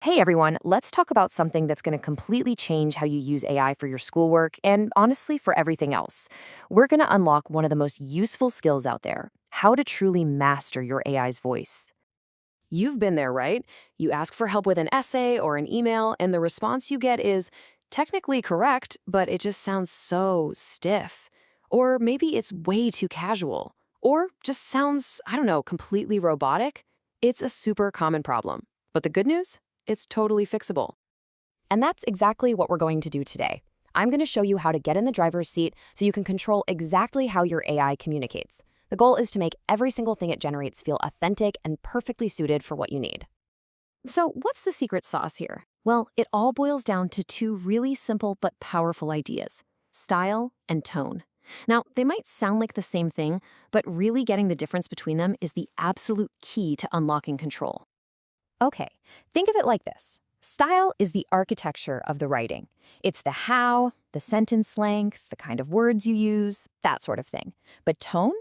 Hey everyone, let's talk about something that's going to completely change how you use AI for your schoolwork and honestly for everything else. We're going to unlock one of the most useful skills out there: how to truly master your AI's voice. You've been there, right? You ask for help with an essay or an email, and the response you get is technically correct, but it just sounds so stiff. Or maybe it's way too casual. Or just sounds, I don't know, completely robotic. It's a super common problem. But the good news? It's totally fixable. And that's exactly what we're going to do today. I'm going to show you how to get in the driver's seat so you can control exactly how your AI communicates. The goal is to make every single thing it generates feel authentic and perfectly suited for what you need. So, what's the secret sauce here? Well, it all boils down to two really simple but powerful ideas: style and tone. Now, they might sound like the same thing, but really getting the difference between them is the absolute key to unlocking control. Okay, think of it like this. Style is the architecture of the writing. It's the how, the sentence length, the kind of words you use, that sort of thing. But tone?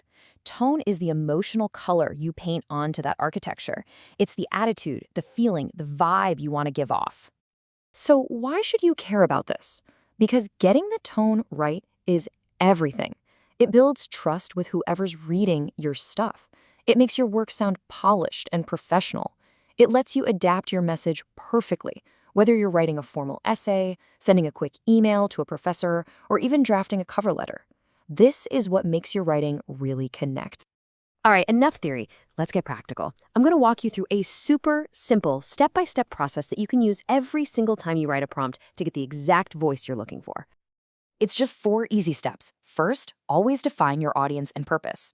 Tone is the emotional color you paint onto that architecture. It's the attitude, the feeling, the vibe you want to give off. So why should you care about this? Because getting the tone right is everything. It builds trust with whoever's reading your stuff. It makes your work sound polished and professional. It lets you adapt your message perfectly, whether you're writing a formal essay, sending a quick email to a professor, or even drafting a cover letter. This is what makes your writing really connect. All right, enough theory. Let's get practical. I'm going to walk you through a super simple step-by-step process that you can use every single time you write a prompt to get the exact voice you're looking for. It's just 4 easy steps. First, always define your audience and purpose.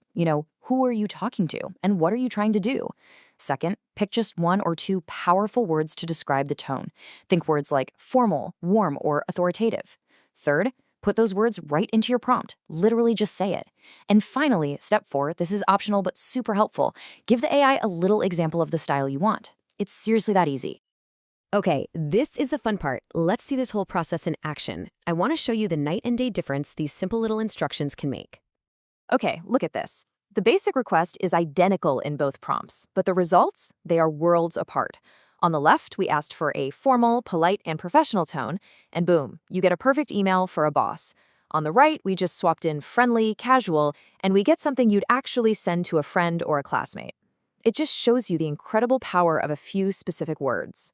Who are you talking to and what are you trying to do? Second, pick just one or two powerful words to describe the tone. Think words like formal, warm, or authoritative. Third, put those words right into your prompt. Literally just say it. And finally, step 4, this is optional but super helpful. Give the AI a little example of the style you want. It's seriously that easy. Okay, this is the fun part. Let's see this whole process in action. I want to show you the night and day difference these simple little instructions can make. Okay, look at this. The basic request is identical in both prompts, but the results, they are worlds apart. On the left, we asked for a formal, polite, and professional tone, and boom, you get a perfect email for a boss. On the right, we just swapped in friendly, casual, and we get something you'd actually send to a friend or a classmate. It just shows you the incredible power of a few specific words.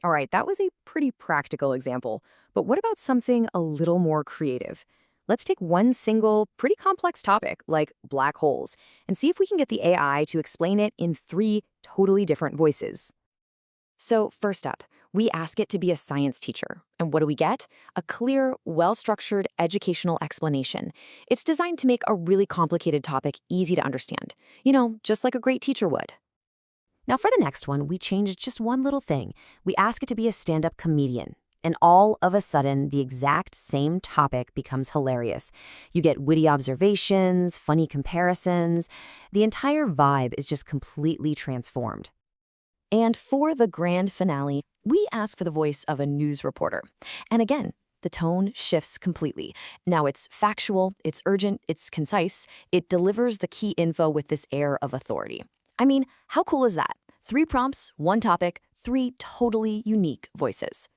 All right, that was a pretty practical example, but what about something a little more creative? Let's take one single, pretty complex topic, like black holes, and see if we can get the AI to explain it in 3 totally different voices. So first up, we ask it to be a science teacher. And what do we get? A clear, well-structured educational explanation. It's designed to make a really complicated topic easy to understand. Just like a great teacher would. Now for the next one, we changed just one little thing. We ask it to be a stand-up comedian. And all of a sudden, the exact same topic becomes hilarious. You get witty observations, funny comparisons. The entire vibe is just completely transformed. And for the grand finale, we ask for the voice of a news reporter. And again, the tone shifts completely. Now it's factual, it's urgent, it's concise. It delivers the key info with this air of authority. I mean, how cool is that? 3 prompts, 1 topic, 3 totally unique voices.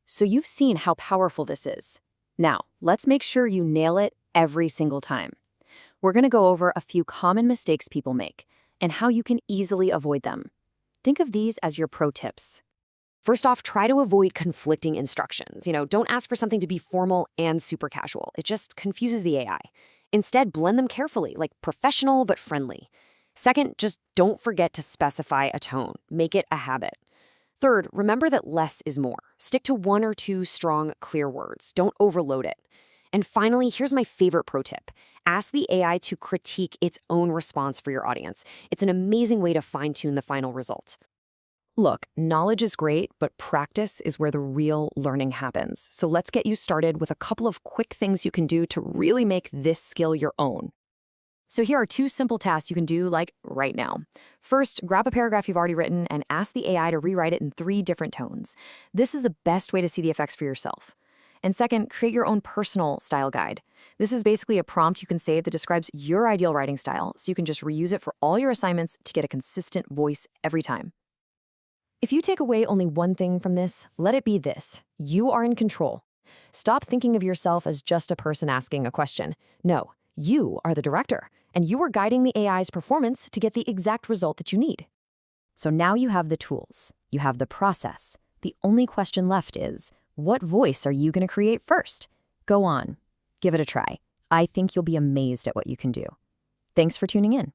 So you've seen how powerful this is. Now, let's make sure you nail it every single time. We're going to go over a few common mistakes people make and how you can easily avoid them. Think of these as your pro tips. First off, try to avoid conflicting instructions. Don't ask for something to be formal and super casual. It just confuses the AI. Instead, blend them carefully, like professional but friendly. Second, just don't forget to specify a tone. Make it a habit. Third, remember that less is more. Stick to 1 or 2 strong, clear words. Don't overload it. And finally, here's my favorite pro tip. Ask the AI to critique its own response for your audience. It's an amazing way to fine-tune the final result. Look, knowledge is great, but practice is where the real learning happens. So let's get you started with a couple of quick things you can do to really make this skill your own. So here are 2 simple tasks you can do right now. First, grab a paragraph you've already written and ask the AI to rewrite it in 3 different tones. This is the best way to see the effects for yourself. And second, create your own personal style guide. This is basically a prompt you can save that describes your ideal writing style, so you can just reuse it for all your assignments to get a consistent voice every time. If you take away only one thing from this, let it be this: you are in control. Stop thinking of yourself as just a person asking a question. No, you are the director, and you are guiding the AI's performance to get the exact result that you need. So now you have the tools, you have the process. The only question left is, what voice are you going to create first? Go on, give it a try. I think you'll be amazed at what you can do. Thanks for tuning in.